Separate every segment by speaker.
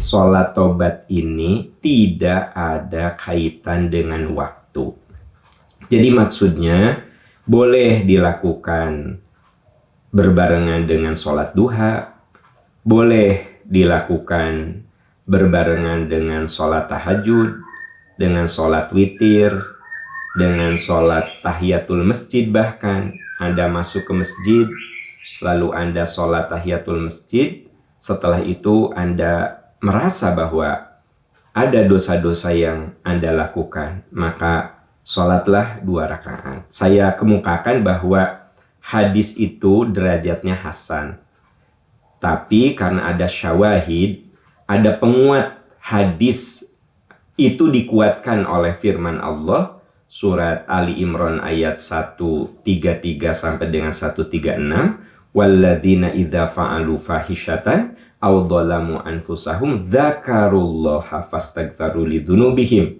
Speaker 1: sholat tobat ini tidak ada kaitan dengan waktu. Jadi maksudnya boleh dilakukan berbarengan dengan sholat duha, boleh dilakukan berbarengan dengan sholat tahajud, dengan sholat witir, dengan sholat tahiyatul masjid. Bahkan Anda masuk ke masjid, lalu Anda sholat tahiyatul masjid, setelah itu Anda merasa bahwa ada dosa-dosa yang Anda lakukan, maka sholatlah 2 rakaat. Saya kemukakan bahwa hadis itu derajatnya hasan. Tapi karena ada syawahid, ada penguat hadis, itu dikuatkan oleh firman Allah, surat Ali Imran ayat 133 sampai dengan 136. Walladzina idza fa'alu fahishatan aw dhalamu anfusahum dzakarullaha fastaghfaru lidzunubihim.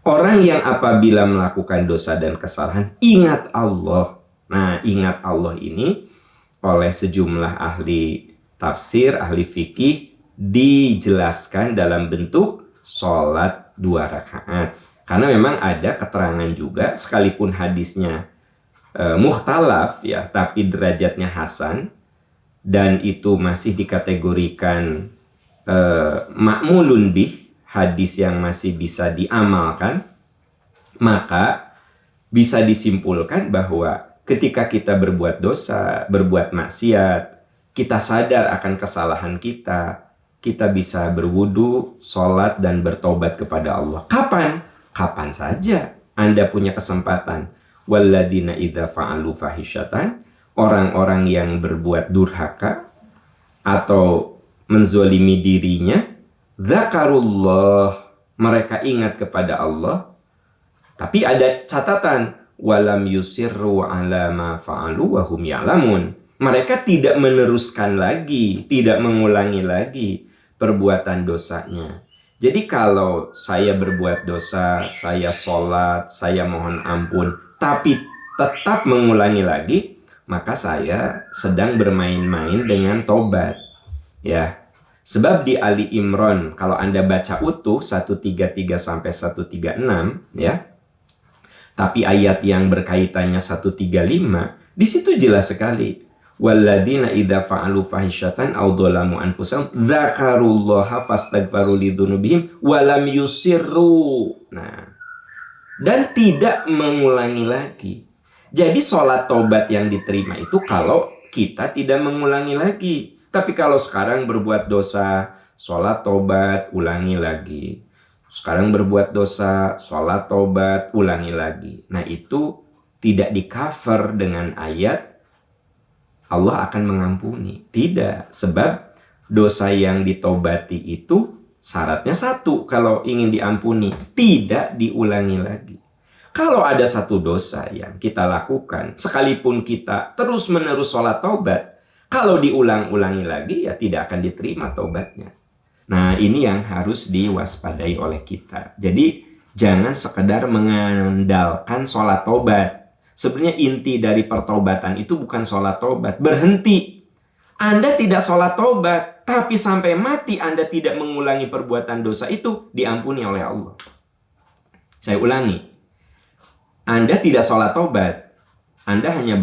Speaker 1: Orang yang apabila melakukan dosa dan kesalahan ingat Allah. Nah, ingat Allah ini oleh sejumlah ahli tafsir, ahli fikih dijelaskan dalam bentuk sholat 2 rakaat. Karena memang ada keterangan juga, sekalipun hadisnya mukhtalaf ya, tapi derajatnya hasan, dan itu masih dikategorikan ma'mulun bih, hadis yang masih bisa diamalkan, maka bisa disimpulkan bahwa ketika kita berbuat dosa, berbuat maksiat, kita sadar akan kesalahan kita bisa berwudu, sholat, dan bertobat kepada Allah. Kapan? Kapan saja Anda punya kesempatan. Walladzina idza fa'alu fahishatan, orang-orang yang berbuat durhaka atau menzolimi dirinya, dzakarullah, mereka ingat kepada Allah. Tapi ada catatan, walam yusirru ala ma fa'alu wa hum ya'lamun. Mereka tidak meneruskan lagi, tidak mengulangi lagi perbuatan dosanya. Jadi kalau saya berbuat dosa, saya sholat, saya mohon ampun, tapi tetap mengulangi lagi, maka saya sedang bermain-main dengan tobat. Ya. Sebab di Ali Imran, kalau Anda baca utuh 133 sampai 136, ya. Tapi ayat yang berkaitannya 135, di situ jelas sekali. Walladzina idza fa'alu fahishatan aw dhalamu anfusahum dzakarullaha fastaghfaru lidzunubihim wa lam yusirru. Nah, dan tidak mengulangi lagi. Jadi sholat tobat yang diterima itu kalau kita tidak mengulangi lagi. Tapi kalau sekarang berbuat dosa, sholat tobat, ulangi lagi. Sekarang berbuat dosa, sholat tobat, ulangi lagi. Nah, itu tidak di-cover dengan ayat Allah akan mengampuni. Tidak, sebab dosa yang ditobati itu syaratnya satu, kalau ingin diampuni, tidak diulangi lagi. Kalau ada satu dosa yang kita lakukan, sekalipun kita terus-menerus sholat tobat, kalau diulang-ulangi lagi, ya tidak akan diterima tobatnya. Nah, ini yang harus diwaspadai oleh kita. Jadi, jangan sekedar mengandalkan sholat tobat. Sebenarnya inti dari pertobatan itu bukan sholat tobat. Berhenti. Anda tidak sholat tobat, tapi sampai mati Anda tidak mengulangi perbuatan dosa itu, diampuni oleh Allah. Saya ulangi. Anda tidak sholat tobat. Anda hanya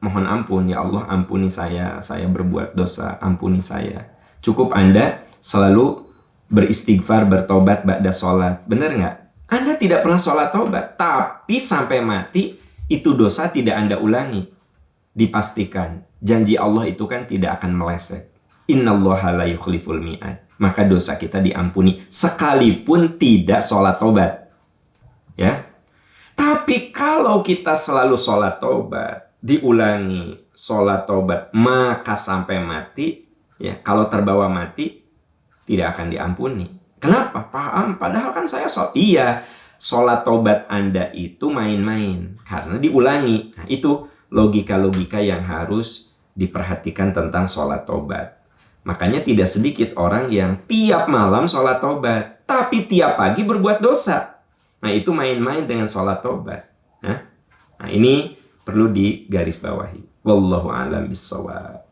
Speaker 1: mohon ampun, ya Allah ampuni saya berbuat dosa, ampuni saya. Cukup Anda selalu beristighfar, bertobat ba'da sholat. Benar nggak? Anda tidak pernah sholat tobat, tapi sampai mati itu dosa tidak Anda ulangi. Dipastikan, janji Allah itu kan tidak akan meleset. Innallaha la yukhliful mi'ad. Maka dosa kita diampuni sekalipun tidak sholat tobat. Ya. Tapi kalau kita selalu sholat tobat, diulangi sholat tobat, maka sampai mati, ya, kalau terbawa mati, tidak akan diampuni. Kenapa? Paham? Padahal kan saya sholat. Iya, sholat tobat Anda itu main-main karena diulangi. Nah, itu logika-logika yang harus diperhatikan tentang sholat tobat. Makanya tidak sedikit orang yang tiap malam sholat tobat, tapi tiap pagi berbuat dosa. Nah, itu main-main dengan sholat tobat. Nah, ini perlu digarisbawahi. Wallahu a'lam bishawab.